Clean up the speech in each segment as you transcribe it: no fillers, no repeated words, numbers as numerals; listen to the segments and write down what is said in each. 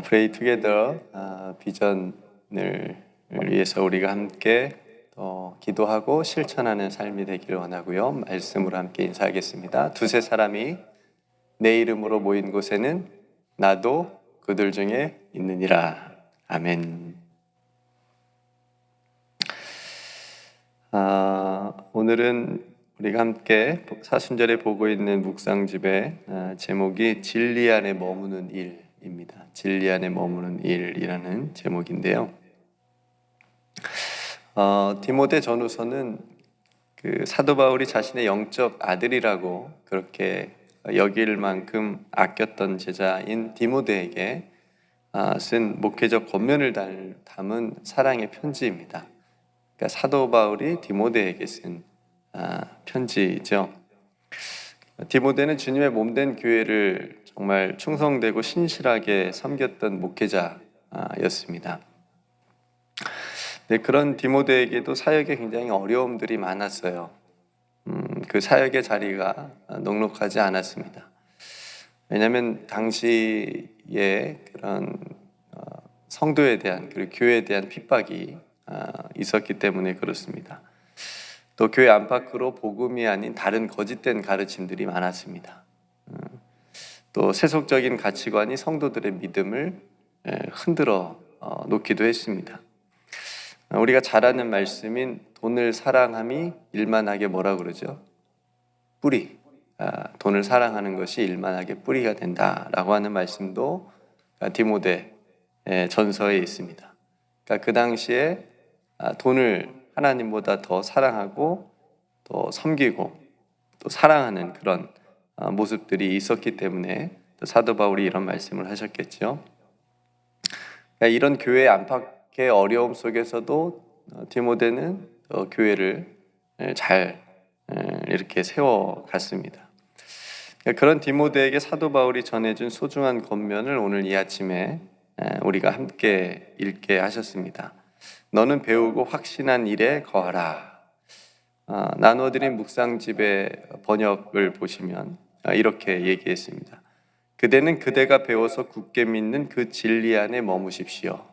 Pray Together 비전을 위해서 우리가 함께 기도하고 실천하는 삶이 되기를 원하고요. 말씀으로 함께 인사하겠습니다. 두세 사람이 내 이름으로 모인 곳에는 나도 그들 중에 있느니라. 아멘. 오늘은 우리가 함께 사순절에 보고 있는 묵상집의 제목이 진리 안에 머무는 일입니다. 진리 안에 머무는 일이라는 제목인데요. 디모데 전후서는 그 사도 바울이 자신의 영적 아들이라고 그렇게 여길 만큼 아꼈던 제자인 디모데에게 쓴 목회적 권면을 담은 사랑의 편지입니다. 그러니까 사도 바울이 디모데에게 쓴 편지죠. 디모데는 주님의 몸된 교회를 정말 충성되고 신실하게 섬겼던 목회자였습니다. 네, 그런 디모데에게도 사역에 굉장히 어려움들이 많았어요. 그 사역의 자리가 넉넉하지 않았습니다. 왜냐하면 당시에 그런 성도에 대한 그리고 교회에 대한 핍박이 있었기 때문에 그렇습니다. 또 교회 안팎으로 복음이 아닌 다른 거짓된 가르침들이 많았습니다. 또 세속적인 가치관이 성도들의 믿음을 흔들어 놓기도 했습니다. 우리가 잘 아는 말씀인 돈을 사랑함이 일만하게 뭐라 그러죠? 뿌리. 돈을 사랑하는 것이 일만하게 뿌리가 된다라고 하는 말씀도 디모데 전서에 있습니다. 그러니까 그 당시에 돈을 하나님보다 더 사랑하고 또 섬기고 또 사랑하는 그런 모습들이 있었기 때문에 또 사도 바울이 이런 말씀을 하셨겠죠. 그러니까 이런 교회 안팎의 어려움 속에서도 디모데는 교회를 잘 이렇게 세워갔습니다. 그런 디모데에게 사도 바울이 전해준 소중한 권면을 오늘 이 아침에 우리가 함께 읽게 하셨습니다. 너는 배우고 확신한 일에 거하라. 나누어드린 묵상집의 번역을 보시면 이렇게 얘기했습니다. 그대는 그대가 배워서 굳게 믿는 그 진리 안에 머무십시오.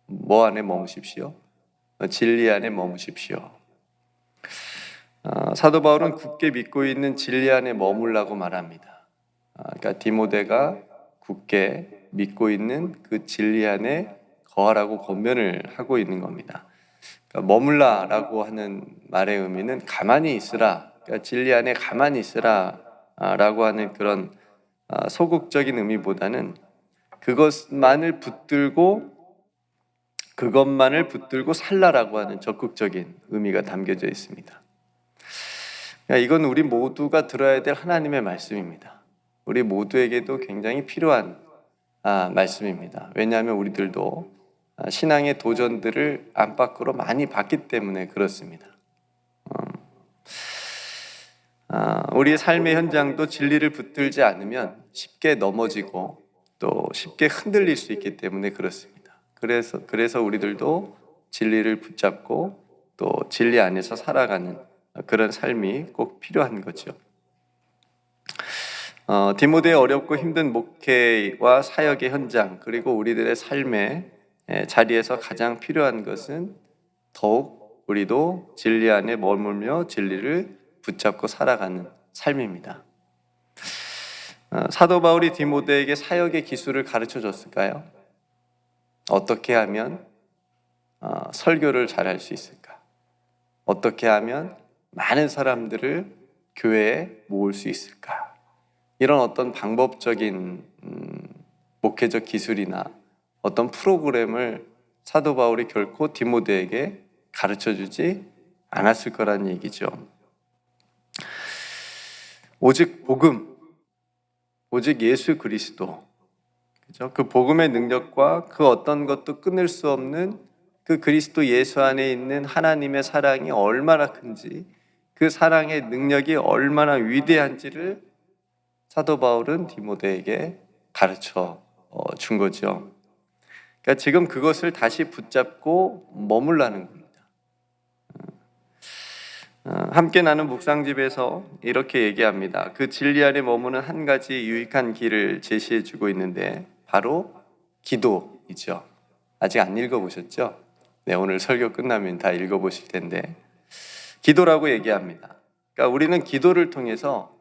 뭐 안에 머무십시오? 진리 안에 머무십시오. 사도 바울은 굳게 믿고 있는 진리 안에 머물라고 말합니다. 그러니까 디모데가 굳게 믿고 있는 그 진리 안에 거하라고 권면을 하고 있는 겁니다. 그러니까 머물라라고 하는 말의 의미는 가만히 있으라, 그러니까 진리 안에 가만히 있으라 라고 하는 그런 소극적인 의미보다는 그것만을 붙들고 살라라고 하는 적극적인 의미가 담겨져 있습니다. 이건 우리 모두가 들어야 될 하나님의 말씀입니다. 우리 모두에게도 굉장히 필요한 말씀입니다. 왜냐하면 우리들도 신앙의 도전들을 안팎으로 많이 봤기 때문에 그렇습니다. 우리의 삶의 현장도 진리를 붙들지 않으면 쉽게 넘어지고 또 쉽게 흔들릴 수 있기 때문에 그렇습니다. 그래서 우리들도 진리를 붙잡고 또 진리 안에서 살아가는 그런 삶이 꼭 필요한 거죠. 디모데의 어렵고 힘든 목회와 사역의 현장 그리고 우리들의 삶의 자리에서 가장 필요한 것은 더욱 우리도 진리 안에 머물며 진리를 붙잡고 살아가는 삶입니다. 사도 바울이 디모데에게 사역의 기술을 가르쳐 줬을까요? 어떻게 하면 설교를 잘할 수 있을까? 어떻게 하면 많은 사람들을 교회에 모을 수 있을까? 이런 어떤 방법적인 목회적 기술이나 어떤 프로그램을 사도 바울이 결코 디모데에게 가르쳐주지 않았을 거라는 얘기죠. 오직 복음, 오직 예수 그리스도, 그죠? 그 복음의 능력과 그 어떤 것도 끊을 수 없는 그 그리스도 예수 안에 있는 하나님의 사랑이 얼마나 큰지, 그 사랑의 능력이 얼마나 위대한지를 사도 바울은 디모데에게 가르쳐 준 거죠. 그러니까 지금 그것을 다시 붙잡고 머물라는 겁니다. 함께 나눈 묵상집에서 이렇게 얘기합니다. 그 진리 안에 머무는 한 가지 유익한 길을 제시해 주고 있는데 바로 기도이죠. 아직 안 읽어보셨죠? 네, 오늘 설교 끝나면 다 읽어보실 텐데 기도라고 얘기합니다. 그러니까 우리는 기도를 통해서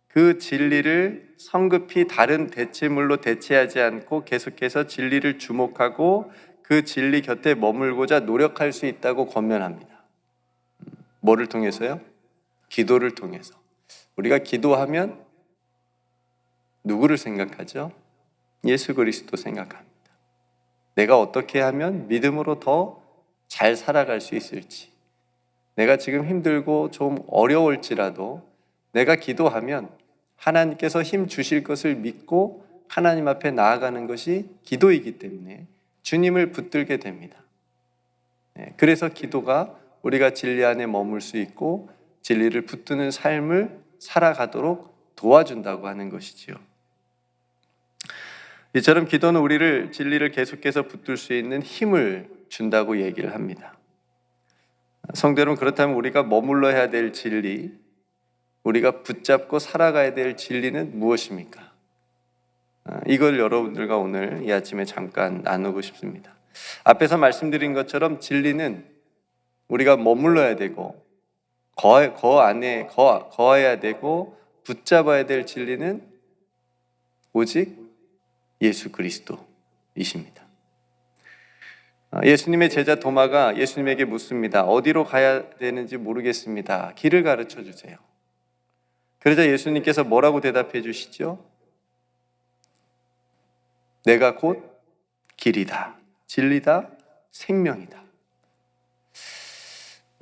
그 진리를 성급히 다른 대체물로 대체하지 않고 계속해서 진리를 주목하고 그 진리 곁에 머물고자 노력할 수 있다고 권면합니다. 뭐를 통해서요? 기도를 통해서. 우리가 기도하면 누구를 생각하죠? 예수 그리스도 생각합니다. 내가 어떻게 하면 믿음으로 더 잘 살아갈 수 있을지, 내가 지금 힘들고 좀 어려울지라도 내가 기도하면 하나님께서 힘 주실 것을 믿고 하나님 앞에 나아가는 것이 기도이기 때문에 주님을 붙들게 됩니다. 그래서 기도가 우리가 진리 안에 머물 수 있고 진리를 붙드는 삶을 살아가도록 도와준다고 하는 것이지요. 이처럼 기도는 우리를 진리를 계속해서 붙들 수 있는 힘을 준다고 얘기를 합니다. 성도 여러분, 그렇다면 우리가 머물러야 될 진리, 우리가 붙잡고 살아가야 될 진리는 무엇입니까? 이걸 여러분들과 오늘 이 아침에 잠깐 나누고 싶습니다. 앞에서 말씀드린 것처럼 진리는 우리가 머물러야 되고 거해야 되고 붙잡아야 될 진리는 오직 예수 그리스도이십니다. 예수님의 제자 도마가 예수님에게 묻습니다. 어디로 가야 되는지 모르겠습니다. 길을 가르쳐 주세요. 그러자 예수님께서 뭐라고 대답해 주시죠? 내가 곧 길이다, 진리다, 생명이다.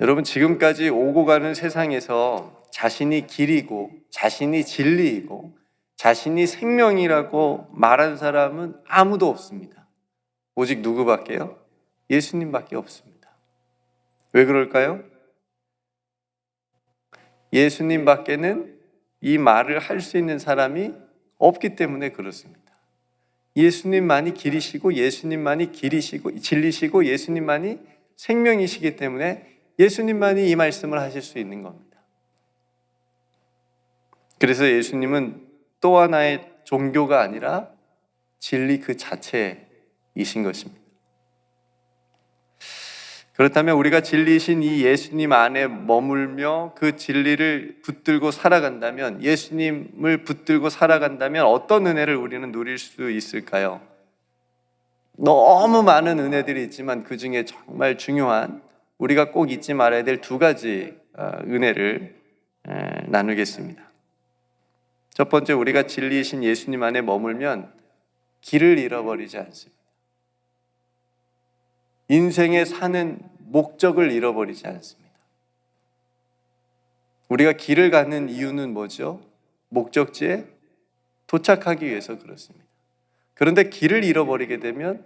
여러분, 지금까지 오고 가는 세상에서 자신이 길이고 자신이 진리이고 자신이 생명이라고 말한 사람은 아무도 없습니다. 오직 누구밖에요? 예수님밖에 없습니다. 왜 그럴까요? 예수님밖에는 이 말을 할 수 있는 사람이 없기 때문에 그렇습니다. 예수님만이 길이시고 예수님만이 진리시고 예수님만이 생명이시기 때문에 예수님만이 이 말씀을 하실 수 있는 겁니다. 그래서 예수님은 또 하나의 종교가 아니라 진리 그 자체이신 것입니다. 그렇다면 우리가 진리이신 이 예수님 안에 머물며 그 진리를 붙들고 살아간다면, 예수님을 붙들고 살아간다면 어떤 은혜를 우리는 누릴 수 있을까요? 너무 많은 은혜들이 있지만 그 중에 정말 중요한, 우리가 꼭 잊지 말아야 될 두 가지 은혜를 나누겠습니다. 첫 번째, 우리가 진리이신 예수님 안에 머물면 길을 잃어버리지 않습니다. 인생에 사는 목적을 잃어버리지 않습니다. 우리가 길을 가는 이유는 뭐죠? 목적지에 도착하기 위해서 그렇습니다. 그런데 길을 잃어버리게 되면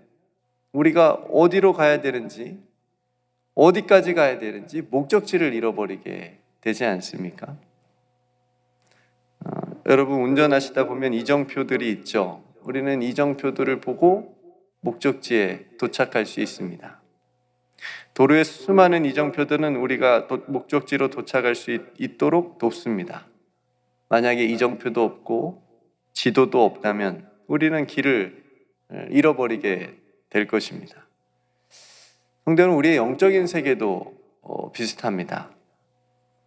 우리가 어디로 가야 되는지, 어디까지 가야 되는지 목적지를 잃어버리게 되지 않습니까? 여러분, 운전하시다 보면 이정표들이 있죠. 우리는 이정표들을 보고 목적지에 도착할 수 있습니다. 도로에 수많은 이정표들은 우리가 목적지로 도착할 수 있도록 돕습니다. 만약에 이정표도 없고 지도도 없다면 우리는 길을 잃어버리게 될 것입니다. 성도는 우리의 영적인 세계도 비슷합니다.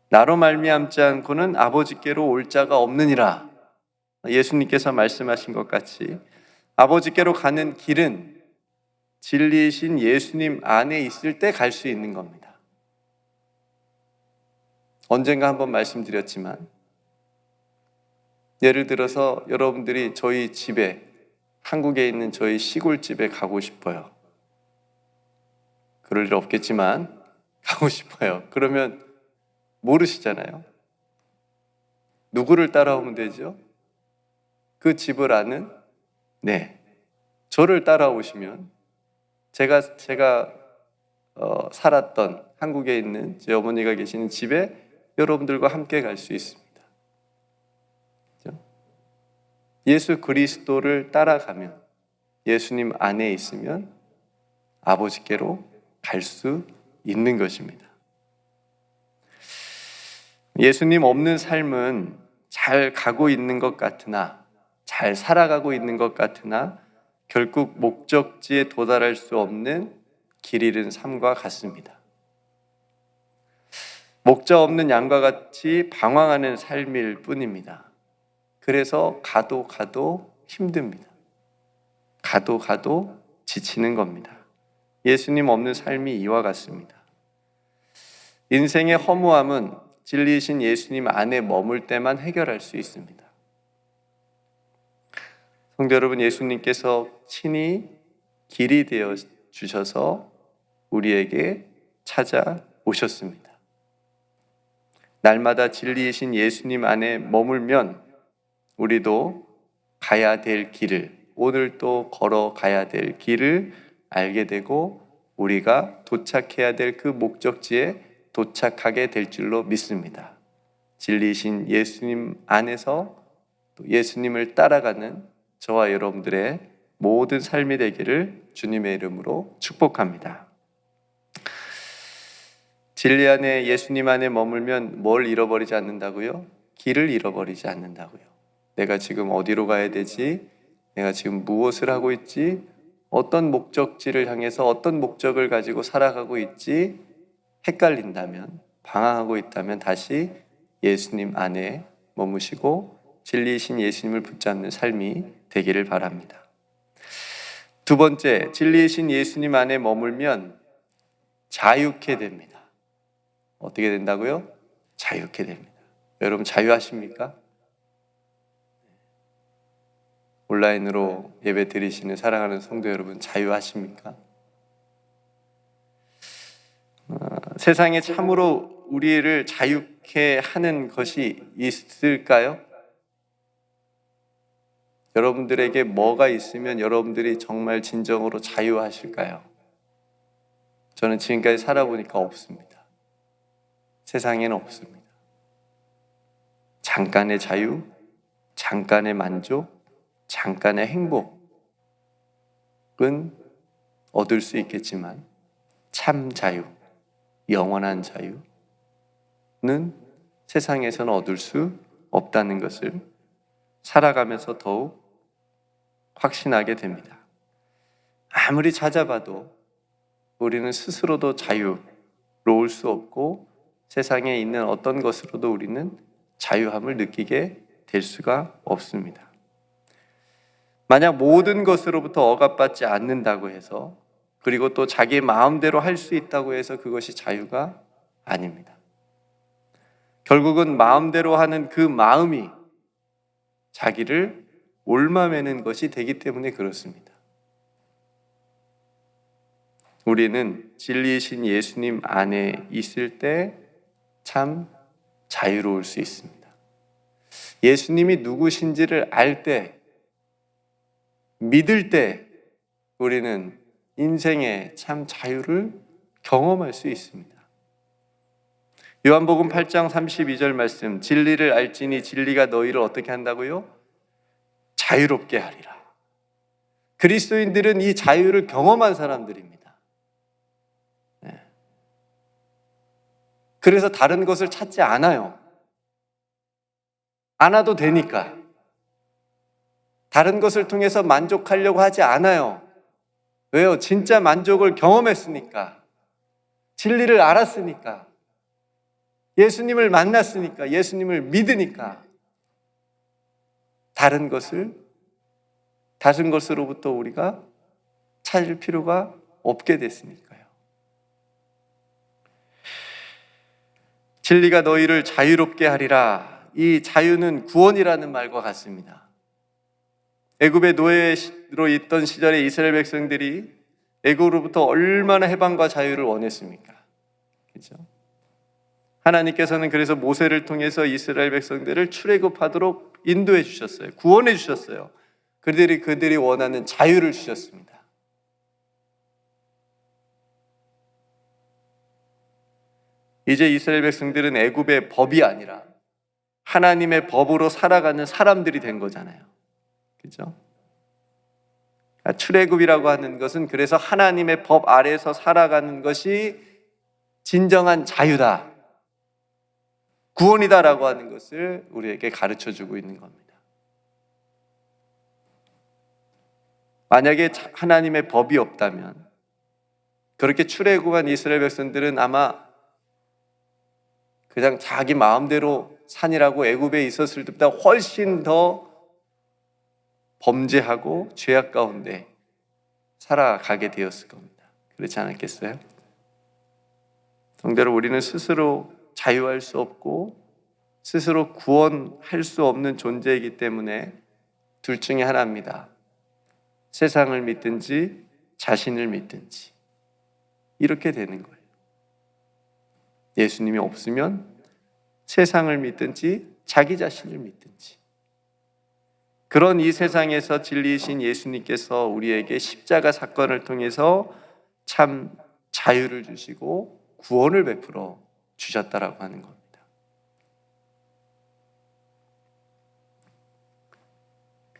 나로 말미암지 않고는 아버지께로 올 자가 없느니라. 예수님께서 말씀하신 것 같이 아버지께로 가는 길은 진리이신 예수님 안에 있을 때 갈 수 있는 겁니다. 언젠가 한번 말씀드렸지만, 예를 들어서 여러분들이 저희 집에, 한국에 있는 저희 시골집에 가고 싶어요. 그럴 일 없겠지만 가고 싶어요. 그러면 모르시잖아요. 누구를 따라오면 되죠? 그 집을 아는 저를 따라오시면 제가 살았던 한국에 있는 제 어머니가 계시는 집에 여러분들과 함께 갈 수 있습니다. 그렇죠? 예수 그리스도를 따라가면, 예수님 안에 있으면 아버지께로 갈 수 있는 것입니다. 예수님 없는 삶은 잘 가고 있는 것 같으나, 잘 살아가고 있는 것 같으나 결국 목적지에 도달할 수 없는 길 잃은 삶과 같습니다. 목적 없는 양과 같이 방황하는 삶일 뿐입니다. 그래서 가도 힘듭니다. 가도 지치는 겁니다. 예수님 없는 삶이 이와 같습니다. 인생의 허무함은 진리이신 예수님 안에 머물 때만 해결할 수 있습니다. 성도 여러분, 예수님께서 친히 길이 되어 주셔서 우리에게 찾아오셨습니다. 날마다 진리이신 예수님 안에 머물면 우리도 가야 될 길을, 오늘 또 걸어가야 될 길을 알게 되고 우리가 도착해야 될 그 목적지에 도착하게 될 줄로 믿습니다. 진리이신 예수님 안에서 또 예수님을 따라가는 저와 여러분들의 모든 삶이 되기를 주님의 이름으로 축복합니다. 진리 안에 예수님 안에 머물면 뭘 잃어버리지 않는다고요? 길을 잃어버리지 않는다고요. 내가 지금 어디로 가야 되지? 내가 지금 무엇을 하고 있지? 어떤 목적지를 향해서 어떤 목적을 가지고 살아가고 있지? 헷갈린다면, 방황하고 있다면 다시 예수님 안에 머무시고 진리이신 예수님을 붙잡는 삶이 되기를 바랍니다. 두 번째, 진리이신 예수님 안에 머물면 자유케 됩니다. 어떻게 된다고요? 자유케 됩니다. 여러분 자유하십니까? 온라인으로 예배 드리시는 사랑하는 성도 여러분 자유하십니까? 세상에 참으로 우리를 자유케 하는 것이 있을까요? 여러분들에게 뭐가 있으면 여러분들이 정말 진정으로 자유하실까요? 저는 지금까지 살아보니까 없습니다. 세상에는 없습니다. 잠깐의 자유, 잠깐의 만족, 잠깐의 행복은 얻을 수 있겠지만 참 자유, 영원한 자유는 세상에서는 얻을 수 없다는 것을 살아가면서 더욱 확신하게 됩니다. 아무리 찾아봐도 우리는 스스로도 자유로울 수 없고 세상에 있는 어떤 것으로도 우리는 자유함을 느끼게 될 수가 없습니다. 만약 모든 것으로부터 억압받지 않는다고 해서 그리고 또 자기 마음대로 할 수 있다고 해서 그것이 자유가 아닙니다. 결국은 마음대로 하는 그 마음이 자기를 옳마매는 것이 되기 때문에 그렇습니다. 우리는 진리이신 예수님 안에 있을 때 참 자유로울 수 있습니다. 예수님이 누구신지를 알 때, 믿을 때 우리는 인생의 참 자유를 경험할 수 있습니다. 요한복음 8장 32절 말씀, 진리를 알지니 진리가 너희를 어떻게 한다고요? 자유롭게 하리라. 그리스도인들은 이 자유를 경험한 사람들입니다. 그래서 다른 것을 찾지 않아요. 않아도 되니까. 다른 것을 통해서 만족하려고 하지 않아요. 왜요? 진짜 만족을 경험했으니까. 진리를 알았으니까. 예수님을 만났으니까. 예수님을 믿으니까. 다른 것으로부터 우리가 찾을 필요가 없게 됐으니까요. 진리가 너희를 자유롭게 하리라. 이 자유는 구원이라는 말과 같습니다. 애굽의 노예로 있던 시절에 이스라엘 백성들이 애굽으로부터 얼마나 해방과 자유를 원했습니까? 그렇죠? 하나님께서는 그래서 모세를 통해서 이스라엘 백성들을 출애굽하도록 인도해 주셨어요. 구원해 주셨어요. 그들이 원하는 자유를 주셨습니다. 이제 이스라엘 백성들은 애굽의 법이 아니라 하나님의 법으로 살아가는 사람들이 된 거잖아요. 그렇죠? 출애굽이라고 하는 것은 그래서 하나님의 법 아래에서 살아가는 것이 진정한 자유다. 구원이다라고 하는 것을 우리에게 가르쳐 주고 있는 겁니다. 만약에 하나님의 법이 없다면 그렇게 출애굽한 이스라엘 백성들은 아마 그냥 자기 마음대로 산이라고 애굽에 있었을 때보다 훨씬 더 범죄하고 죄악 가운데 살아가게 되었을 겁니다. 그렇지 않았겠어요? 성대로 우리는 스스로 자유할 수 없고 스스로 구원할 수 없는 존재이기 때문에 둘 중에 하나입니다. 세상을 믿든지 자신을 믿든지 이렇게 되는 거예요. 예수님이 없으면 세상을 믿든지 자기 자신을 믿든지. 그런 이 세상에서 진리이신 예수님께서 우리에게 십자가 사건을 통해서 참 자유를 주시고 구원을 베풀어 주셨다라고 하는 겁니다.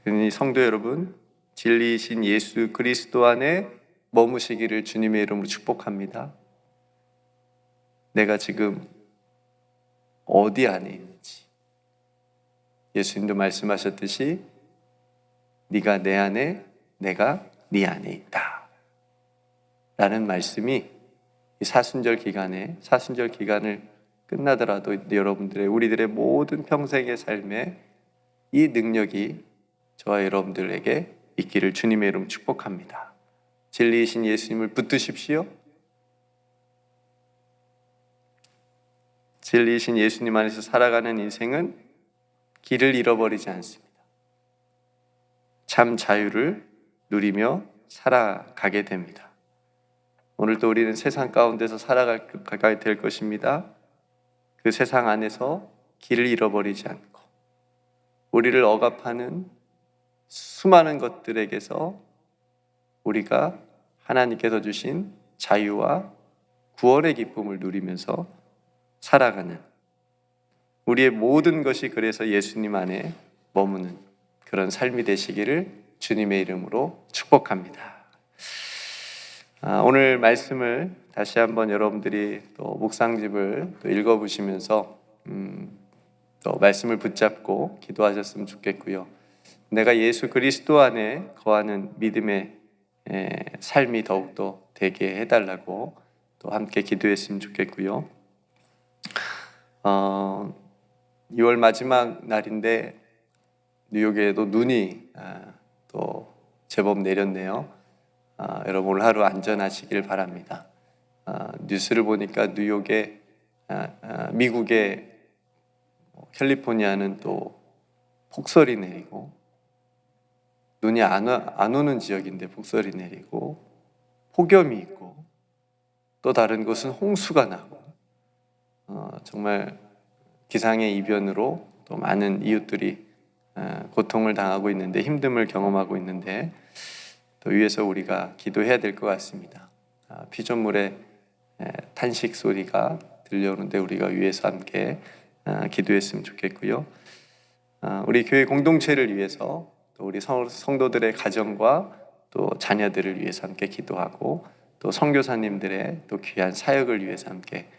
그러니 성도 여러분, 진리이신 예수 그리스도 안에 머무시기를 주님의 이름으로 축복합니다. 내가 지금 어디 안에 있는지, 예수님도 말씀하셨듯이 네가 내 안에, 내가 네 안에 있다 라는 말씀이 이 사순절 기간을 끝나더라도 우리들의 모든 평생의 삶에 이 능력이 저와 여러분들에게 있기를 주님의 이름 축복합니다. 진리이신 예수님을 붙드십시오. 진리이신 예수님 안에서 살아가는 인생은 길을 잃어버리지 않습니다. 참 자유를 누리며 살아가게 됩니다. 오늘도 우리는 세상 가운데서 살아가게 될 것입니다. 그 세상 안에서 길을 잃어버리지 않고 우리를 억압하는 수많은 것들에게서 우리가 하나님께서 주신 자유와 구원의 기쁨을 누리면서 살아가는, 우리의 모든 것이 그래서 예수님 안에 머무는 그런 삶이 되시기를 주님의 이름으로 축복합니다. 오늘 말씀을 다시 한번 여러분들이 또 묵상집을 또 읽어보시면서 또 말씀을 붙잡고 기도하셨으면 좋겠고요. 내가 예수 그리스도 안에 거하는 믿음의 삶이 더욱더 되게 해달라고 또 함께 기도했으면 좋겠고요. 2월 마지막 날인데 뉴욕에도 눈이 또 제법 내렸네요. 여러분 오늘 하루 안전하시길 바랍니다. 뉴스를 보니까 뉴욕에 미국의 캘리포니아는 또 폭설이 내리고, 눈이 안 오는 지역인데 폭설이 내리고 폭염이 있고, 또 다른 곳은 홍수가 나고, 정말 기상의 이변으로 또 많은 이웃들이 고통을 당하고 있는데, 힘듦을 경험하고 있는데, 또 위에서 우리가 기도해야 될 것 같습니다. 피조물의 탄식 소리가 들려오는데 우리가 위에서 함께 기도했으면 좋겠고요. 우리 교회 공동체를 위해서, 또 우리 성도들의 가정과 또 자녀들을 위해서 함께 기도하고, 또 선교사님들의 또 귀한 사역을 위해서 함께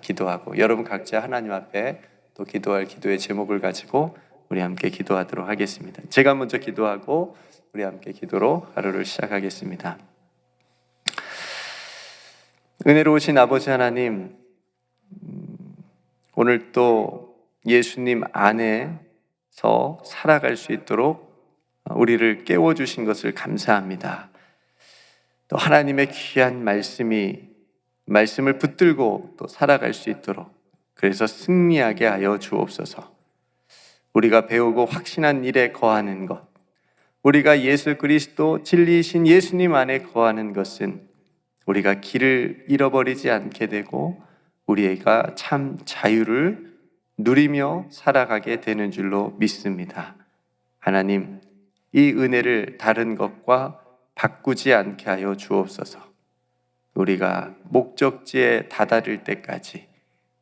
기도하고, 여러분 각자 하나님 앞에 또 기도할 기도의 제목을 가지고 우리 함께 기도하도록 하겠습니다. 제가 먼저 기도하고 우리 함께 기도로 하루를 시작하겠습니다. 은혜로우신 아버지 하나님, 오늘 또 예수님 안에서 살아갈 수 있도록 우리를 깨워주신 것을 감사합니다. 또 하나님의 귀한 말씀을 붙들고 또 살아갈 수 있도록, 그래서 승리하게 하여 주옵소서. 우리가 배우고 확신한 일에 거하는 것, 우리가 예수 그리스도 진리이신 예수님 안에 거하는 것은 우리가 길을 잃어버리지 않게 되고 우리가 참 자유를 누리며 살아가게 되는 줄로 믿습니다. 하나님, 이 은혜를 다른 것과 바꾸지 않게 하여 주옵소서. 우리가 목적지에 다다를 때까지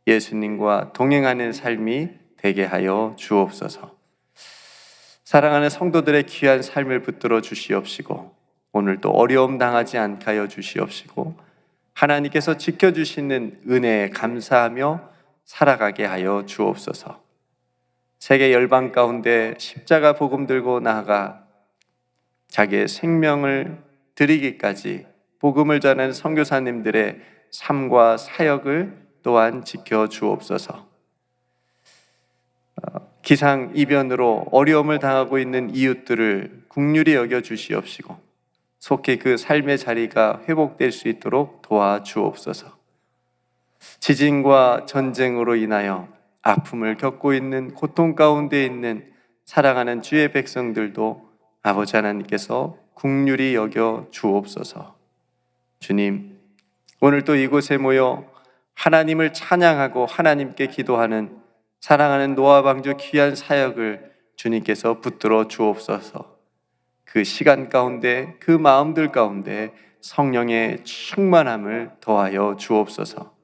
예수님과 동행하는 삶이 되게 하여 주옵소서. 사랑하는 성도들의 귀한 삶을 붙들어 주시옵시고, 오늘도 어려움 당하지 않게 하여 주시옵시고, 하나님께서 지켜주시는 은혜에 감사하며 살아가게 하여 주옵소서. 세계 열방 가운데 십자가 복음 들고 나아가 자기의 생명을 드리기까지 복음을 전하는 선교사님들의 삶과 사역을 또한 지켜 주옵소서. 기상이변으로 어려움을 당하고 있는 이웃들을 긍휼히 여겨 주시옵시고 속히 그 삶의 자리가 회복될 수 있도록 도와주옵소서. 지진과 전쟁으로 인하여 아픔을 겪고 있는 고통 가운데 있는 사랑하는 주의 백성들도 아버지 하나님께서 긍휼히 여겨 주옵소서. 주님, 오늘 또 이곳에 모여 하나님을 찬양하고 하나님께 기도하는 사랑하는 노아방주 귀한 사역을 주님께서 붙들어 주옵소서. 그 시간 가운데, 그 마음들 가운데 성령의 충만함을 더하여 주옵소서.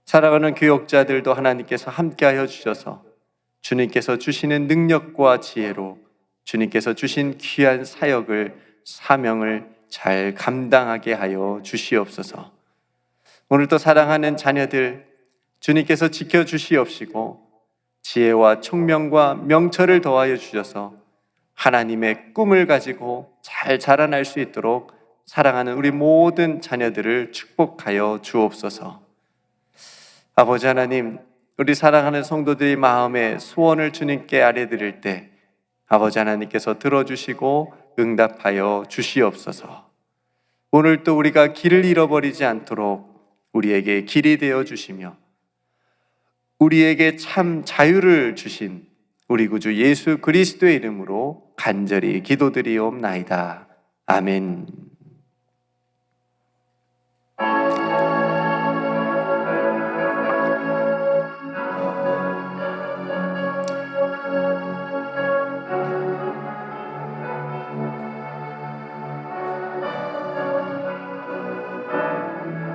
사랑하는 교역자들도 하나님께서 함께하여 주셔서 주님께서 주시는 능력과 지혜로 주님께서 주신 귀한 사역을, 사명을 잘 감당하게 하여 주시옵소서. 오늘도 사랑하는 자녀들 주님께서 지켜주시옵시고 지혜와 총명과 명철을 더하여 주셔서 하나님의 꿈을 가지고 잘 자라날 수 있도록 사랑하는 우리 모든 자녀들을 축복하여 주옵소서. 아버지 하나님, 우리 사랑하는 성도들의 마음에 소원을 주님께 아뢰드릴 때 아버지 하나님께서 들어주시고 응답하여 주시옵소서. 오늘 또 우리가 길을 잃어버리지 않도록 우리에게 길이 되어 주시며 우리에게 참 자유를 주신 우리 구주 예수 그리스도의 이름으로 간절히 기도드리옵나이다. 아멘.